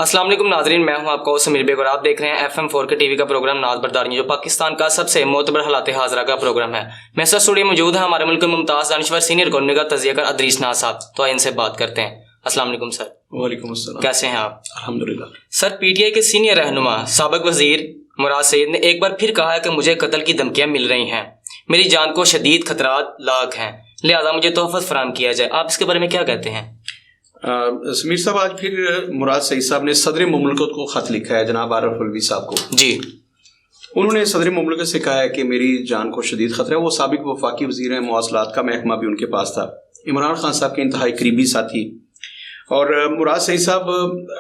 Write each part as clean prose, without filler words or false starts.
السلام علیکم ناظرین، میں ہوں آپ کا سمیر بیگ اور آپ دیکھ رہے ہیں FM4 کے ٹی وی کا پروگرام ناز برداری، جو پاکستان کا سب سے معتبر حالات حاضرہ کا پروگرام ہے۔ میں سر اسٹوڈیو موجود ہے ہمارے ملک کے ممتاز دانشور سینئر کارنر کا تجزیہ کار ادریس ناز صاحب، تو آئے ان سے بات کرتے ہیں۔ السلام علیکم سر۔ وعلیکم السلام، کیسے ہیں آپ؟ الحمدللہ۔ سر، PTI کے سینئر رہنما سابق وزیر مراد سعید نے ایک بار پھر کہا ہے کہ مجھے قتل کی دھمکیاں مل رہی ہیں، میری جان کو شدید خطرات لاحق ہیں، لہذا مجھے تحفظ فراہم کیا جائے۔ آپ اس کے بارے میں کیا کہتے ہیں؟ سمیر صاحب، آج پھر مراد سعید صاحب نے صدر مملکت کو خط لکھا ہے، جناب عارف الوی صاحب کو۔ جی، انہوں نے صدر مملکت سے کہا ہے کہ میری جان کو شدید خطرہ ہے۔ وہ سابق وفاقی وزیر ہیں، مواصلات کا محکمہ بھی ان کے پاس تھا، عمران خان صاحب کے انتہائی قریبی ساتھی۔ اور مراد سعید صاحب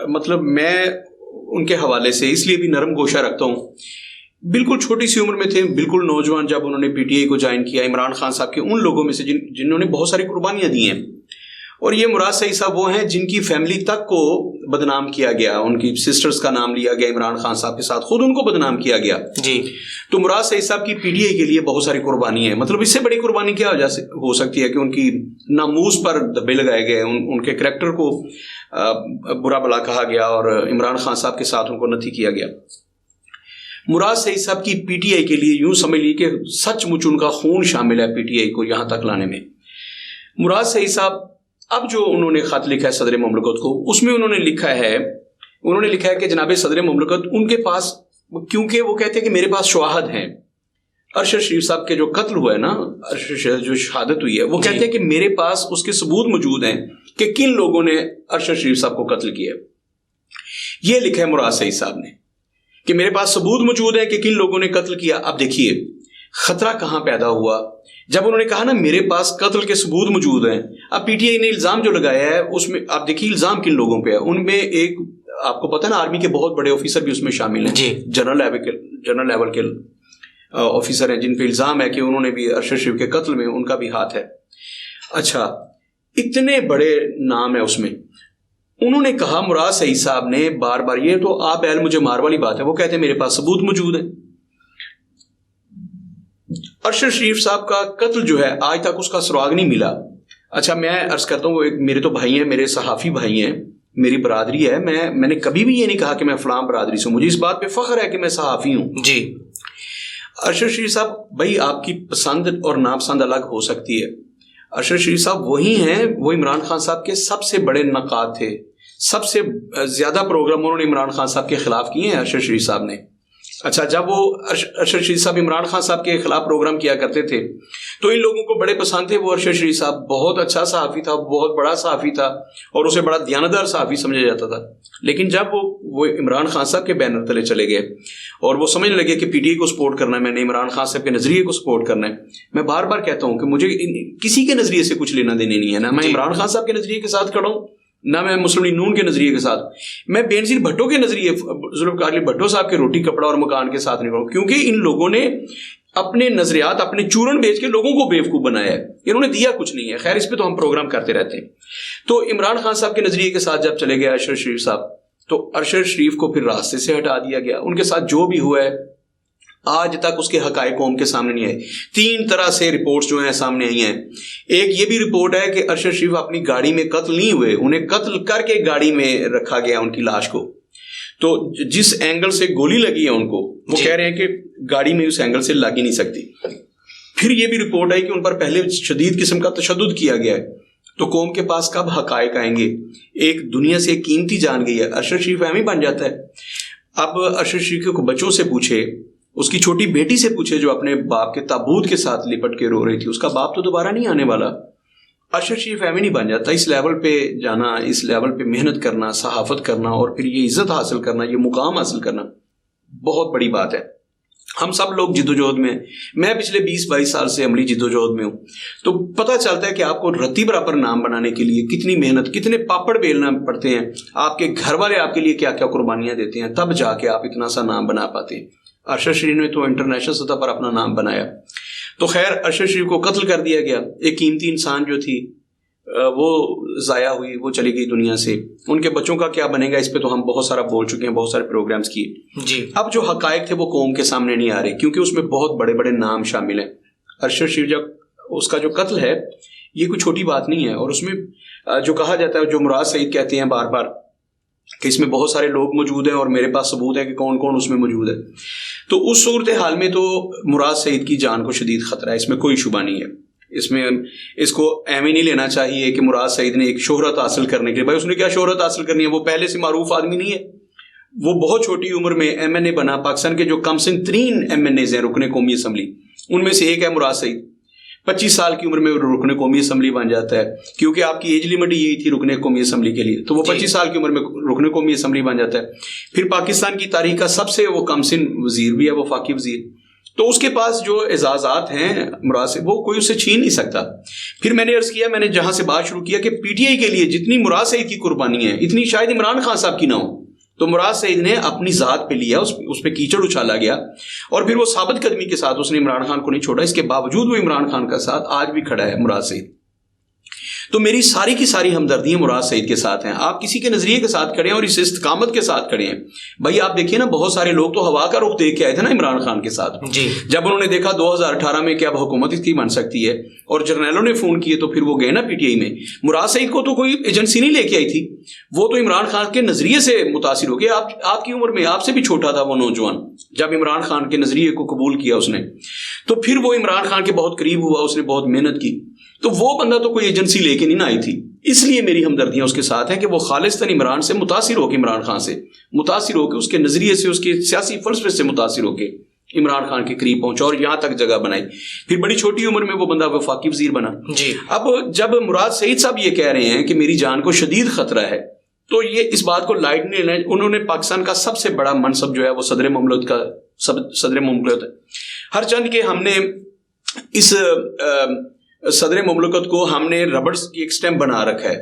مطلب میں ان کے حوالے سے اس لیے بھی نرم گوشہ رکھتا ہوں، بالکل چھوٹی سی عمر میں تھے، بالکل نوجوان، جب انہوں نے PTI کو جوائن کیا، عمران خان صاحب کے ان لوگوں میں سے جنہوں نے بہت ساری قربانیاں دی ہیں۔ اور یہ مراد سعید صاحب وہ ہیں جن کی فیملی تک کو بدنام کیا گیا، ان کی سسٹرز کا نام لیا گیا، عمران خان صاحب کے ساتھ خود ان کو بدنام کیا گیا۔ جی، تو مراد سعید صاحب کی PTI کے لیے بہت ساری قربانی ہے۔ مطلب اس سے بڑی قربانی کیا ہو سکتی ہے کہ ان کی ناموس پر دھبے لگائے گئے، ان کے کریکٹر کو برا بلا کہا گیا اور عمران خان صاحب کے ساتھ ان کو نتھی کیا گیا۔ مراد سعید صاحب کی PTI کے لیے یوں سمجھ لی کہ سچ مچ ان کا خون شامل ہے PTI کو یہاں تک لانے میں۔ مراد سعید صاحب اب جو انہوں نے خط لکھا ہے صدر مملکت کو، اس میں انہوں نے لکھا ہے کہ جناب صدر مملکت، ان کے پاس، کیونکہ وہ کہتے ہیں کہ میرے پاس شواہد ہیں، ارشد شریف صاحب کے جو قتل ہوا ہے نا، جو شہادت ہوئی ہے، وہ کہتے ہیں کہ میرے پاس اس کے ثبوت موجود ہیں کہ کن لوگوں نے ارشد شریف صاحب کو قتل کیا۔ یہ لکھا ہے مراد سعید صاحب نے کہ میرے پاس ثبوت موجود ہے کہ کن لوگوں نے قتل کیا۔ اب دیکھیے خطرہ کہاں پیدا ہوا، جب انہوں نے کہا نا میرے پاس قتل کے ثبوت موجود ہیں۔ اب PTI نے الزام جو لگایا ہے اس میں آپ دیکھیے الزام کن لوگوں پہ ہے۔ ان میں ایک آپ کو پتہ ہے نا، آرمی کے بہت بڑے آفیسر بھی اس میں شامل ہیں، جنرل لیول کے آفیسر ہیں، جن پہ الزام ہے کہ انہوں نے بھی ارشد شریف کے قتل میں ان کا بھی ہاتھ ہے۔ اچھا، اتنے بڑے نام ہے اس میں۔ انہوں نے کہا مراد سعید صاحب نے بار بار، یہ تو آپ اہل مجھے مار والی بات ہے، وہ کہتے ہیں میرے پاس ثبوت موجود ہے۔ ارشد شریف صاحب کا قتل جو ہے آج تک اس کا سراغ نہیں ملا۔ اچھا، میں عرض کرتا ہوں، میرے تو بھائی ہیں، میرے صحافی بھائی ہیں، میری برادری ہے، میں نے کبھی بھی یہ نہیں کہا کہ میں فلاں برادری سے ہوں، مجھے اس بات پہ فخر ہے کہ میں صحافی ہوں۔ جی، ارشد شریف صاحب، بھائی آپ کی پسند اور ناپسند الگ ہو سکتی ہے، ارشد شریف صاحب وہی ہیں، وہ عمران خان صاحب کے سب سے بڑے نقاد تھے، سب سے زیادہ پروگرام انہوں نے عمران خان صاحب کے خلاف کیے ہیں ارشد شریف صاحب نے۔ اچھا، جب وہ ارشد شریف صاحب عمران خان صاحب کے خلاف پروگرام کیا کرتے تھے تو ان لوگوں کو بڑے پسند تھے۔ وہ ارشد شریف صاحب بہت اچھا صحافی تھا، بہت بڑا صحافی تھا اور اسے بڑا دیانتدار صحافی سمجھا جاتا تھا۔ لیکن جب وہ عمران خان صاحب کے بینر تلے چلے گئے اور وہ سمجھنے لگے کہ PTI کو سپورٹ کرنا ہے، میں نے عمران خان صاحب کے نظریے کو سپورٹ کرنا ہے، میں بار بار کہتا ہوں کہ مجھے کسی کے نظریے سے کچھ لینا دینے نہیں ہے، نہ میں عمران خان صاحب کے نظریے کے ساتھ کھڑا ہوں، نہ میں مسلم لیگ نون کے نظریے کے ساتھ، میں بینظیر بھٹو کے نظریے، ذوالفقار علی بھٹو صاحب کے روٹی کپڑا اور مکان کے ساتھ نہیں کھڑا ہوں، کیونکہ ان لوگوں نے اپنے نظریات، اپنے چورن بیچ کے لوگوں کو بیوقوف بنایا ہے، انہوں نے دیا کچھ نہیں ہے۔ خیر، اس پہ تو ہم پروگرام کرتے رہتے ہیں۔ تو عمران خان صاحب کے نظریے کے ساتھ جب چلے گئے ارشد شریف صاحب، تو ارشد شریف کو پھر راستے سے ہٹا دیا گیا۔ ان کے ساتھ جو بھی ہوا ہے آج تک اس کے حقائق قوم کے سامنے نہیں آئے۔ 3 طرح سے رپورٹس جو ہیں سامنے آئی ہیں۔ ایک یہ بھی رپورٹ ہے کہ ارشد شریف اپنی گاڑی میں قتل نہیں ہوئے، انہیں قتل کر کے گاڑی میں رکھا گیا ان کی لاش کو، تو جس اینگل سے گولی لگی ہے ان کو، وہ کہہ رہے ہیں کہ گاڑی میں اس اینگل سے لگ ہی نہیں سکتی۔ پھر یہ بھی رپورٹ ہے کہ ان پر پہلے شدید قسم کا تشدد کیا گیا ہے۔ تو قوم کے پاس کب حقائق آئیں گے؟ ایک دنیا سے قیمتی جان گئی ہے، ارشد شریف اہم ہی بن جاتا ہے۔ اب ارشد شریف کو بچوں سے پوچھے، اس کی چھوٹی بیٹی سے پوچھے جو اپنے باپ کے تابوت کے ساتھ لپٹ کے رو رہی تھی، اس کا باپ تو دوبارہ نہیں آنے والا۔ ارشد شریف ایویں نہیں بن جاتا۔ اس لیول پہ جانا، اس لیول پہ محنت کرنا، صحافت کرنا اور پھر یہ عزت حاصل کرنا، یہ مقام حاصل کرنا بہت بڑی بات ہے۔ ہم سب لوگ جدوجہد میں، میں پچھلے 20-22 سال سے عملی جدوجہد میں ہوں، تو پتہ چلتا ہے کہ آپ کو رتی برابر نام بنانے کے لیے کتنی محنت، کتنے پاپڑ بیلنا پڑتے ہیں، آپ کے گھر والے آپ کے لیے کیا کیا قربانیاں دیتے ہیں، تب جا کے آپ اتنا سا نام بنا پاتے ہیں۔ ارشد شریف نے تو انٹرنیشنل سطح پر اپنا نام بنایا۔ تو خیر، ارشد شریف کو قتل کر دیا گیا، ایک قیمتی انسان جو تھی وہ ضائع ہوئی، وہ چلی گئی دنیا سے۔ ان کے بچوں کا کیا بنے گا، اس پہ تو ہم بہت سارا بول چکے ہیں، بہت سارے پروگرامز کیے۔ جی، اب جو حقائق تھے وہ قوم کے سامنے نہیں آ رہے، کیونکہ اس میں بہت بڑے بڑے نام شامل ہیں۔ ارشد شریف جب اس کا جو قتل ہے یہ کوئی چھوٹی بات نہیں ہے، اور اس میں جو کہا جاتا ہے، جو مراد سعید کہتے ہیں بار بار کہ اس میں بہت سارے لوگ موجود ہیں اور میرے پاس ثبوت ہے کہ کون کون اس میں موجود ہے. تو اس صورتحال میں تو مراد سعید کی جان کو شدید خطرہ ہے, اس میں کوئی شبہ نہیں ہے. اس کو اہم ہی نہیں لینا چاہیے کہ مراد سعید نے ایک شہرت حاصل کرنے کے لیے, بھائی اس نے کیا شہرت حاصل کرنی ہے, وہ پہلے سے معروف آدمی نہیں ہے. وہ بہت چھوٹی عمر میں ایم این اے بنا. پاکستان کے جو کم سن ترین ایم این ایز ہیں رکن قومی اسمبلی, ان میں سے ایک ہے مراد سعید. 25 سال کی عمر میں رکن قومی اسمبلی بن جاتا ہے, کیونکہ آپ کی ایج لمٹ یہی تھی رکن قومی اسمبلی کے لیے, تو وہ 25 سال کی عمر میں رکن قومی اسمبلی بن جاتا ہے. پھر پاکستان کی تاریخ کا سب سے وہ کم سن وزیر بھی ہے, وہ وفاقی وزیر. تو اس کے پاس جو اعزازات ہیں مراد سے, وہ کوئی اسے چھین نہیں سکتا. پھر میں نے عرض کیا, میں نے جہاں سے بات شروع کیا کہ پی ٹی آئی کے لیے جتنی مراد سعید کی قربانی ہے اتنی شاید عمران خان صاحب کی نہ ہو. تو مراد سعید نے اپنی ذات پہ لیا, اس پہ کیچڑ اچھالا گیا, اور پھر وہ ثابت قدمی کے ساتھ اس نے عمران خان کو نہیں چھوڑا. اس کے باوجود وہ عمران خان کا ساتھ آج بھی کھڑا ہے مراد سعید. تو میری ساری کی ساری ہمدردیاں مراد سعید کے ساتھ ہیں. آپ کسی کے نظریے کے ساتھ کھڑے ہیں اور اس استقامت کے ساتھ کھڑے ہیں. بھائی آپ دیکھیے نا, بہت سارے لوگ تو ہوا کا رخ دیکھ کے آئے تھے نا عمران خان کے ساتھ, جب انہوں نے دیکھا 2018 میں کہ اب حکومت اس کی بن سکتی ہے اور جرنیلوں نے فون کیے, تو پھر وہ گئے نا پی ٹی آئی میں. مراد سعید کو تو کوئی ایجنسی نہیں لے کے آئی تھی, وہ تو عمران خان کے نظریے سے متاثر ہو گیا. آپ کی عمر میں آپ سے بھی چھوٹا تھا وہ نوجوان, جب عمران خان کے نظریے کو قبول کیا اس نے, تو پھر وہ عمران خان کے بہت قریب ہوا, اس نے بہت محنت کی. تو وہ بندہ تو کوئی ایجنسی لے کے نہیں آئی تھی. اس لیے میری ہمدردیاں اس کے ساتھ ہیں کہ وہ خالصتاً عمران سے متاثر ہو کے, عمران خان سے متاثر ہو کے, اس کے نظریے سے, اس کے سیاسی فلسفے سے متاثر ہو کے عمران خان کے قریب پہنچا اور یہاں تک جگہ بنائی. پھر بڑی چھوٹی عمر میں وہ بندہ وفاقی وزیر بنا. اب جب مراد سعید صاحب یہ کہہ رہے ہیں کہ میری جان کو شدید خطرہ ہے, تو یہ اس بات کو لائٹ نہیں لینا. انہوں نے پاکستان کا سب سے بڑا منصب جو ہے وہ صدر مملکت ہے. ہر چند کے ہم نے اس صدر مملکت کو ہم نے ربڑ کی ایک سٹیمپ بنا رکھا ہے.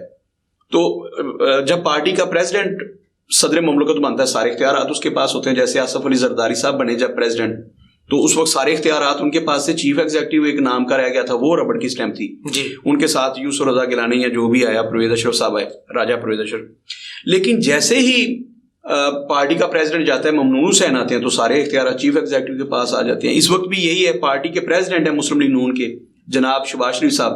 تو جب پارٹی کا پریزیڈنٹ صدر مملکت بنتا ہے, سارے اختیارات اس کے پاس ہوتے ہیں. جیسے آصف علی زرداری صاحب بنے جب پریزیڈنٹ, تو اس وقت سارے اختیارات ان کے پاس سے. چیف ایگزیکٹو ایک نام کا رہ گیا تھا, وہ ربڑ کی سٹیمپ تھی. ان کے ساتھ یوسف رضا گیلانی یا جو بھی آیا, پرویز اشرف صاحب آئے, راجہ پرویز اشرف. لیکن جیسے ہی پارٹی کا پریزیڈنٹ جاتا ہے, ممنون حسین آتے ہیں, تو سارے اختیارات چیف ایگزیکٹو کے پاس آ جاتے ہیں. اس وقت بھی یہی ہے, پارٹی کے پریزیڈنٹ ہیں مسلم لیگ نون کے جناب شہباز شریف صاحب.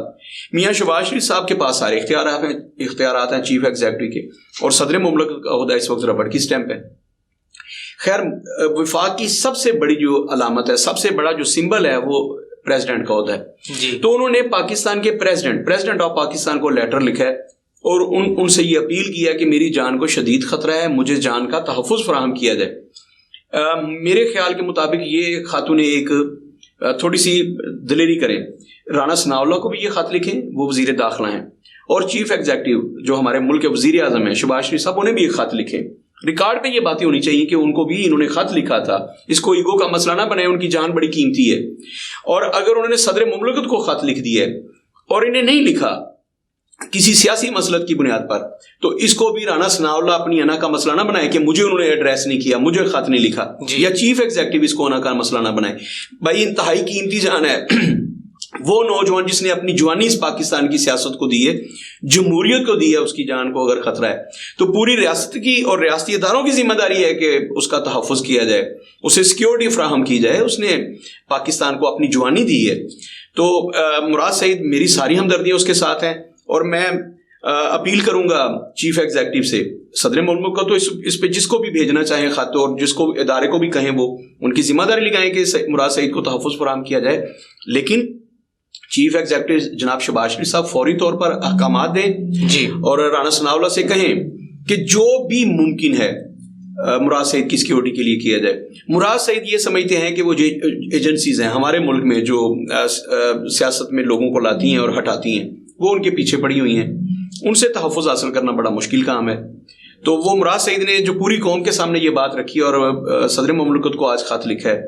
میاں شہباز شریف صاحب کے پاس سارے اختیارات ہیں چیف ایگزیکٹو کے, اور صدر مملکت کا عہدہ اس وقت ربڑ کی سٹیمپ ہے. خیر, وفاق کی سب سے بڑی جو علامت ہے, سب سے بڑا جو سمبل ہے, وہ پریزیڈنٹ کا عہدہ ہے. تو انہوں نے پاکستان کے پریزیڈنٹ آف پاکستان کو لیٹر لکھا ہے اور ان سے یہ اپیل کیا کہ میری جان کو شدید خطرہ ہے, مجھے جان کا تحفظ فراہم کیا جائے. میرے خیال کے مطابق یہ خاتون ایک تھوڑی سی دلیری کریں, رانا ثناء اللہ کو بھی یہ خط لکھیں, وہ وزیر داخلہ ہیں, اور چیف ایگزیکٹو جو ہمارے ملک کے وزیر اعظم ہیں شہباز شریف صاحب, انہیں بھی ایک خط لکھیں. ریکارڈ پہ یہ باتیں ہونی چاہیے کہ ان کو بھی انہوں نے خط لکھا تھا. اس کو ایگو کا مسئلہ نہ بنائے, ان کی جان بڑی قیمتی ہے. اور اگر انہوں نے صدر مملکت کو خط لکھ دیا ہے اور انہیں نہیں لکھا کسی سیاسی مسلط کی بنیاد پر, تو اس کو بھی رانا ثناء اللہ اپنی انا کا مسئلہ نہ بنائے کہ مجھے انہوں نے ایڈریس نہیں کیا, مجھے خط نہیں لکھا, یا چیف ایگزیکٹو اس کو انا کا مسئلہ نہ بنائے. بھائی انتہائی قیمتی جان ہے. وہ نوجوان جس نے اپنی جوانی اس پاکستان کی سیاست کو دی ہے, جمہوریت کو دی ہے, اس کی جان کو اگر خطرہ ہے, تو پوری ریاست کی اور ریاستی اداروں کی ذمہ داری ہے کہ اس کا تحفظ کیا جائے, اسے سیکیورٹی فراہم کی جائے. اس نے پاکستان کو اپنی جوانی دی ہے. تو مراد سعید, میری ساری ہمدردیاں اس کے ساتھ ہیں, اور میں اپیل کروں گا چیف ایگزیکٹو سے, صدر مملکت کا تو اس پہ جس کو بھی بھیجنا چاہیں خط, اور جس کو ادارے کو بھی کہیں, وہ ان کی ذمہ داری لگائیں کہ مراد سعید کو تحفظ فراہم کیا جائے. لیکن چیف ایگزیکٹو جناب شہباز شریف صاحب فوری طور پر احکامات دیں, اور رانا ثناء اللہ سے کہیں کہ جو بھی ممکن ہے مراد سعید کی سیکیورٹی کے لیے کیا جائے. مراد سعید یہ سمجھتے ہیں کہ وہ جو ایجنسیز ہیں ہمارے ملک میں جو سیاست میں لوگوں کو لاتی ہیں اور ہٹاتی ہیں, وہ ان کے پیچھے پڑی ہوئی ہیں, ان سے تحفظ حاصل کرنا بڑا مشکل کام ہے. تو وہ مراد سعید نے جو پوری قوم کے سامنے یہ بات رکھی اور صدر مملکت کو آج خط لکھا ہے,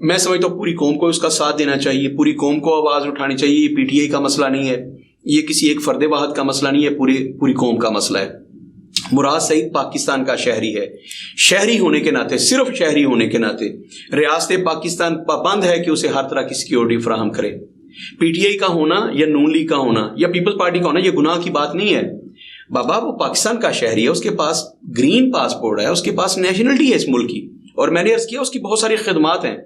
میں سمجھتا ہوں پوری قوم کو اس کا ساتھ دینا چاہیے, پوری قوم کو آواز اٹھانی چاہیے. یہ پی ٹی آئی کا مسئلہ نہیں ہے, یہ کسی ایک فرد واحد کا مسئلہ نہیں ہے, پوری قوم کا مسئلہ ہے. مراد سعید پاکستان کا شہری ہے. شہری ہونے کے ناطے, صرف شہری ہونے کے ناطے ریاست پاکستان پابند ہے کہ اسے ہر طرح کی سیکیورٹی فراہم کرے. پی ٹی آئی کا ہونا یا نون لیگ کا ہونا یا پیپلز پارٹی کا ہونا یہ گناہ کی بات نہیں ہے. بابا وہ پاکستان کا شہری ہے, اس کے پاس گرین پاسپورٹ ہے, اس کے پاس نیشنلٹی ہے اس ملک کی, اور میں نے عرض کیا اس کی بہت ساری خدمات ہیں.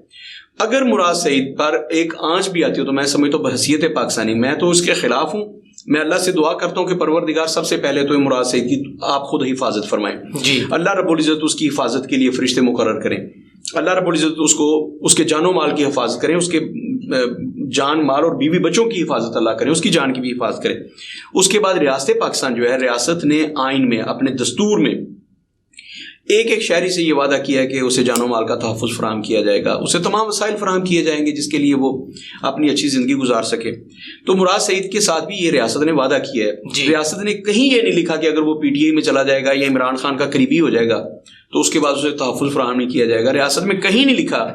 اگر مراد سعید پر ایک آنچ بھی آتی ہو تو میں سمجھتا ہوں بحیثیت پاکستانی میں تو اس کے خلاف ہوں, میں اللہ سے دعا کرتا ہوں کہ پروردگار سب سے پہلے تو مراد سعید کی آپ خود حفاظت فرمائیں جی. اللہ رب العزت اس کی حفاظت کے لیے فرشتے مقرر کریں. اللہ رب العزت اس کے جان و مال کی حفاظت کریں, اس کے جان مال اور بیوی بچوں کی حفاظت اللہ کریں, اس کی جان کی بھی حفاظت کریں. اس کے بعد ریاست پاکستان جو ہے, ریاست نے آئین میں اپنے دستور میں ایک ایک شہری سے یہ وعدہ کیا ہے کہ اسے جان و مال کا تحفظ فراہم کیا جائے گا, اسے تمام وسائل فراہم کیے جائیں گے جس کے لیے وہ اپنی اچھی زندگی گزار سکے. تو مراد سعید کے ساتھ بھی یہ ریاست نے وعدہ کیا ہے. جی. ریاست نے کہیں یہ نہیں لکھا کہ اگر وہ پی ٹی آئی میں چلا جائے گا یا عمران خان کا قریبی ہو جائے گا تو اس کے بعد اسے تحفظ فراہم نہیں کیا جائے گا. ریاست میں کہیں نہیں لکھا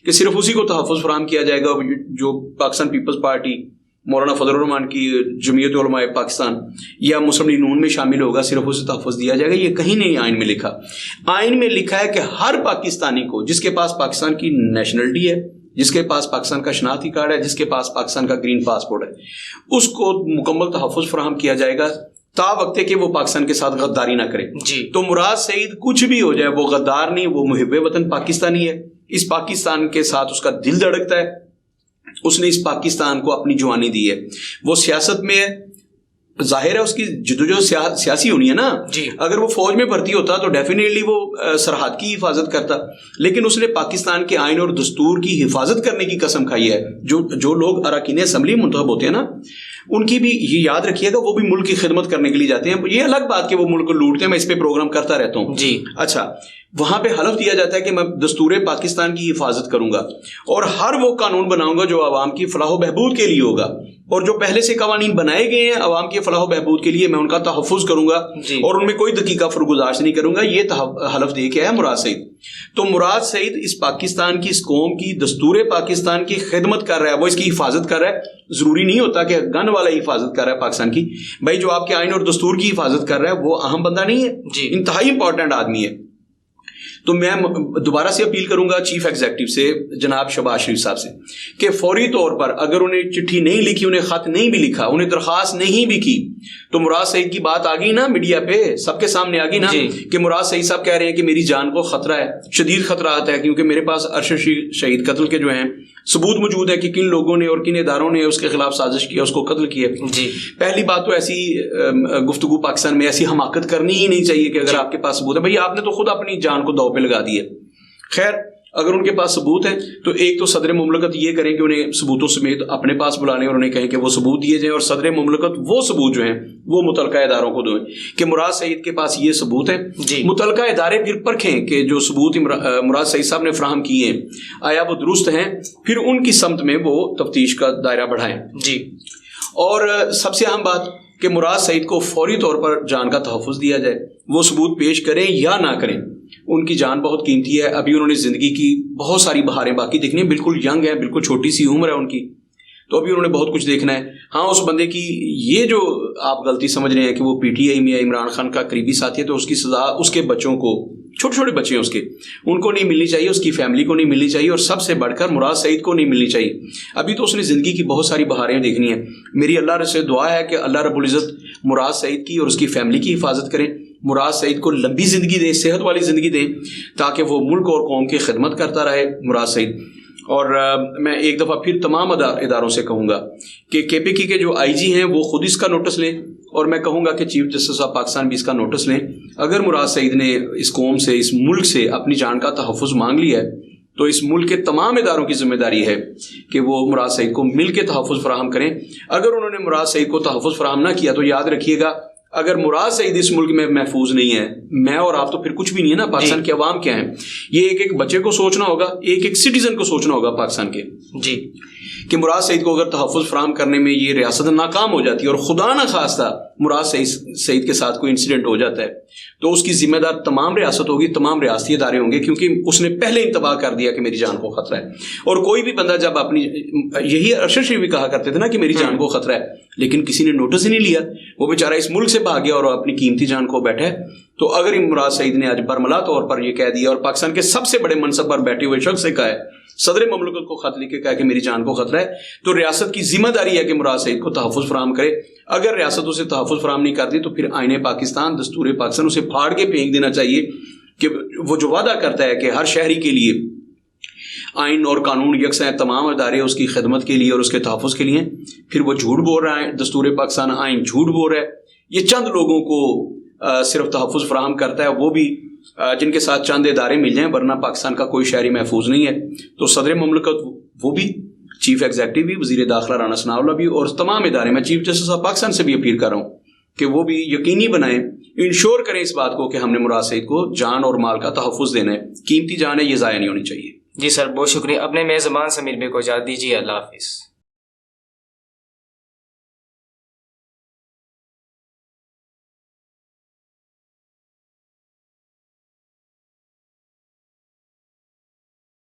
کہ صرف اسی کو تحفظ فراہم کیا جائے گا جو پاکستان پیپلز پارٹی, مولانا فضل الرحمان کی جمعیت علماء پاکستان یا مسلم لیگ نون میں شامل ہوگا, صرف اسے تحفظ دیا جائے گا. یہ کہیں نہیں آئین میں لکھا. آئین میں لکھا ہے کہ ہر پاکستانی کو جس کے پاس پاکستان کی نیشنلٹی ہے, جس کے پاس پاکستان کا شناختی کارڈ ہے, جس کے پاس پاکستان کا گرین پاسپورٹ ہے, اس کو مکمل تحفظ فراہم کیا جائے گا تا وقت کہ وہ پاکستان کے ساتھ غداری نہ کرے. جی. تو مراد سعید کچھ بھی ہو جائے وہ غدار نہیں, وہ محب وطن پاکستانی ہے. اس پاکستان کے ساتھ اس کا دل دھڑکتا ہے, اس نے اس پاکستان کو اپنی جوانی دی ہے. وہ سیاست میں ہے, ظاہر ہے اس کی جدوجہد سیاسی ہونی ہے نا. جی. اگر وہ فوج میں بھرتی ہوتا تو ڈیفینیٹلی وہ سرحد کی حفاظت کرتا, لیکن اس نے پاکستان کے آئین اور دستور کی حفاظت کرنے کی قسم کھائی ہے. جو لوگ اراکین اسمبلی منتخب ہوتے ہیں نا, ان کی بھی یہ یاد رکھیے گا, وہ بھی ملک کی خدمت کرنے کے لیے جاتے ہیں. یہ الگ بات کہ وہ ملک کو لوٹتے ہیں, میں اس پہ پروگرام کرتا رہتا ہوں. جی. اچھا, وہاں پہ حلف دیا جاتا ہے کہ میں دستور پاکستان کی حفاظت کروں گا اور ہر وہ قانون بناؤں گا جو عوام کی فلاح و بہبود کے لیے ہوگا, اور جو پہلے سے قوانین بنائے گئے ہیں عوام کی فلاح و بہبود کے لیے میں ان کا تحفظ کروں گا. جی. اور ان میں کوئی دقیقہ فرگزارش نہیں کروں گا. یہ حلف دے کے ہے مراد سعید. تو مراد سعید اس پاکستان کی, اس قوم کی, دستور پاکستان کی خدمت کر رہا ہے, وہ اس کی حفاظت کر رہا ہے. ضروری نہیں ہوتا کہ گن والا ہی حفاظت کر رہا ہے پاکستان کی. بھائی جو آپ کے آئین اور دستور کی حفاظت کر رہا ہے وہ اہم بندہ نہیں ہے. جی. انتہائی امپورٹنٹ آدمی ہے. تو میں دوبارہ سے اپیل کروں گا چیف ایگزیکٹو سے جناب شہباز شریف صاحب سے کہ فوری طور پر اگر انہیں چٹھی نہیں لکھی, انہیں خط نہیں بھی لکھا, انہیں درخواست نہیں بھی کی, تو مراد سعید کی بات آ گئی نا میڈیا پہ, سب کے سامنے آ گئی نا. جی. کہ مراد سعید صاحب کہہ رہے ہیں کہ میری جان کو خطرہ ہے, شدید خطرات ہے, کیونکہ میرے پاس ارشد شہید قتل کے جو ہیں ثبوت موجود ہے کہ کن لوگوں نے اور کن اداروں نے اس کے خلاف سازش کیا, اس کو قتل کیا. جی. پہلی بات تو ایسی گفتگو پاکستان میں ایسی حماقت کرنی ہی نہیں چاہیے کہ اگر آپ کے پاس ثبوت ہے. بھائی آپ نے تو خود اپنی جان کو داؤ پہ لگا دی ہے. خیر, اگر ان کے پاس ثبوت ہے تو ایک تو صدر مملکت یہ کریں کہ انہیں ثبوتوں سمیت اپنے پاس بلا لیں اور انہیں کہیں کہ وہ ثبوت دیے جائیں, اور صدر مملکت وہ ثبوت جو ہیں وہ متعلقہ اداروں کو دیں کہ مراد سعید کے پاس یہ ثبوت ہے. جی. متعلقہ ادارے پھر پرکھیں کہ جو ثبوت مراد سعید صاحب نے فراہم کیے ہیں آیا وہ درست ہیں, پھر ان کی سمت میں وہ تفتیش کا دائرہ بڑھائیں. جی. اور سب سے اہم بات کہ مراد سعید کو فوری طور پر جان کا تحفظ دیا جائے. وہ ثبوت پیش کریں یا نہ کریں, ان کی جان بہت قیمتی ہے. ابھی انہوں نے زندگی کی بہت ساری بہاریں باقی دیکھنی ہیں, بالکل ینگ ہے, بالکل چھوٹی سی عمر ہے ان کی, تو ابھی انہوں نے بہت کچھ دیکھنا ہے. ہاں, اس بندے کی یہ جو آپ غلطی سمجھ رہے ہیں کہ وہ پی ٹی آئی میں یا عمران خان کا قریبی ساتھی ہے, تو اس کی سزا اس کے بچوں کو, چھوٹے چھوٹے بچے ہیں اس کے, ان کو نہیں ملنی چاہیے, اس کی فیملی کو نہیں ملنی چاہیے, اور سب سے بڑھ کر مراد سعید کو نہیں ملنی چاہیے. ابھی تو اس نے زندگی کی بہت ساری بہاریں دیکھنی ہیں. میری اللہ سے دعا ہے کہ اللہ رب العزت مراد سعید کی اور اس کی فیملی کی حفاظت کریں, مراد سعید کو لمبی زندگی دیں, صحت والی زندگی دیں, تاکہ وہ ملک اور قوم کی خدمت کرتا رہے مراد سعید. اور میں ایک دفعہ پھر تمام اداروں سے کہوں گا کہ کے پی کی کے جو آئی جی ہیں وہ خود اس کا نوٹس لیں, اور میں کہوں گا کہ چیف جسٹس آف پاکستان بھی اس کا نوٹس لیں. اگر مراد سعید نے اس قوم سے, اس ملک سے اپنی جان کا تحفظ مانگ لیا ہے تو اس ملک کے تمام اداروں کی ذمہ داری ہے کہ وہ مراد سعید کو مل کے تحفظ فراہم کریں. اگر انہوں نے مراد سعید کو تحفظ فراہم نہ کیا تو یاد رکھیے گا, اگر مراد سعید اس ملک میں محفوظ نہیں ہے, میں اور آپ تو پھر کچھ بھی نہیں ہے نا. پاکستان کے عوام کیا ہیں, یہ ایک ایک بچے کو سوچنا ہوگا, ایک ایک سٹیزن کو سوچنا ہوگا پاکستان کے. جی. کہ مراد سعید کو اگر تحفظ فراہم کرنے میں یہ ریاست ناکام ہو جاتی ہے اور خدا نہ خواستہ مراد سعید کے ساتھ کوئی انسیڈنٹ ہو جاتا ہے تو اس کی ذمہ دار تمام ریاست ہوگی, تمام ریاستی ادارے ہوں گے, کیونکہ اس نے پہلے انتباہ کر دیا کہ میری جان کو خطرہ ہے. اور کوئی بھی بندہ جب اپنی, یہی ارشد شریف بھی کہا کرتے تھے نا کہ میری جان کو خطرہ ہے, لیکن کسی نے نوٹس ہی نہیں لیا, وہ بیچارہ اس ملک سے بھاگ گیا اور اپنی قیمتی جان کو بیٹھا ہے. تو اگر مراد سعید نے آج برملا طور پر یہ کہہ دیا اور پاکستان کے سب سے بڑے منصب پر بیٹھے ہوئے شخص سے کہا ہے, صدر مملکت کو خط لکھ کے کہا کہ میری جان کو خطرہ ہے, تو ریاست کی ذمہ داری ہے کہ مراد سعید کو تحفظ فراہم کرے. اگر ریاست اسے تحفظ فراہم نہیں کرتی تو پھر آئین پاکستان, دستور پاکستان اسے پھاڑ کے پھینک دینا چاہیے کہ وہ جو وعدہ کرتا ہے کہ ہر شہری کے لیے آئین اور قانون یکساں تمام ادارے اس کی خدمت کے لیے اور اس کے تحفظ کے لیے، پھر وہ جھوٹ بول رہا ہے، دستور پاکستان آئین جھوٹ بول رہا ہے، یہ چند لوگوں کو صرف تحفظ فراہم کرتا ہے، وہ بھی جن کے ساتھ چند ادارے مل جائیں، ورنہ پاکستان کا کوئی شہری محفوظ نہیں ہے۔ تو صدر مملکت وہ بھی، چیف ایگزیکٹو بھی، وزیر داخلہ رانا ثناء اللہ بھی، اور تمام ادارے، میں چیف جسٹس آف پاکستان سے بھی اپیل کر رہا ہوں کہ وہ بھی یقینی بنائیں، انشور کریں اس بات کو کہ ہم نے مراد سعید کو جان اور مال کا تحفظ دینا ہے، قیمتی جان ہے، یہ ضائع نہیں ہونی چاہیے۔ جی سر، بہت شکریہ۔ اپنے میزبان سمیر بھائی کو اجازت دیجیے، اللہ حافظ۔